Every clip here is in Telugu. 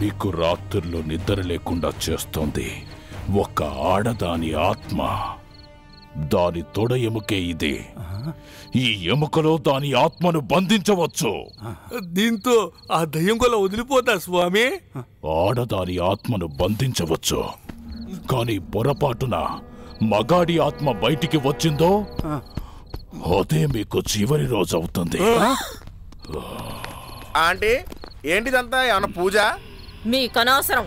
మీకు రాత్రుల్లో నిద్ర లేకుండా చేస్తోంది ఒక ఆడదాని ఆత్మ. దాని తొడ ఎముకే ఇది. ఈ ఎముకలో దాని ఆత్మను బంధించవచ్చు. దీంతో ఆ దయ్యం కొల వదిలిపోతా స్వామి? ఆడదాని ఆత్మను బంధించవచ్చు, కానీ పొరపాటున మగాడి ఆత్మ బయటికి వచ్చిందో అదే మీకు చివరి రోజు అవుతుంది. ఆంటీ, ఏంటిదంతా? ఏమన్నా పూజ? మీకనవసరం.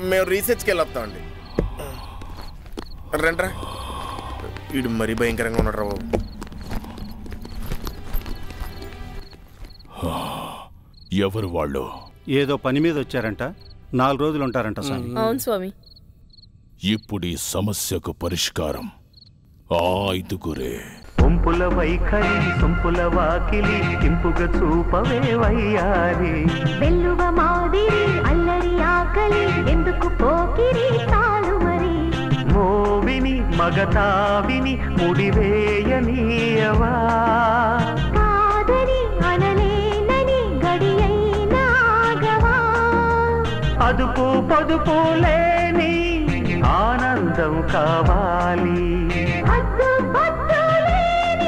మేము రీసెర్చ్కి వెళ్ళొస్తామండి. రండ్రా. వీడు మరీ భయంకరంగా ఉన్నాడు రా బాబు. ఎవరు వాళ్ళు? ఏదో పని మీద వచ్చారంట, 4 రోజులు ఉంటారంట స్వామి. అవును స్వామి. ఇప్పుడు ఈ సమస్యకు పరిష్కారం ఆ 5గురే. ఒంపుల వైఖరి సొంపుల వాకిలి ఇంపుగ చూపవే వయ్యారి. వెల్లువ మాదిరి అల్లరి ఆకలి ఎందుకు పోకిరి తాలు మరి. మోవిని మగతావిని ముడివేయనీయవా. కాదని అనలేనని గడియైనాగవా. అదుపు పొదుపు లేని ఆనందం కావాలి.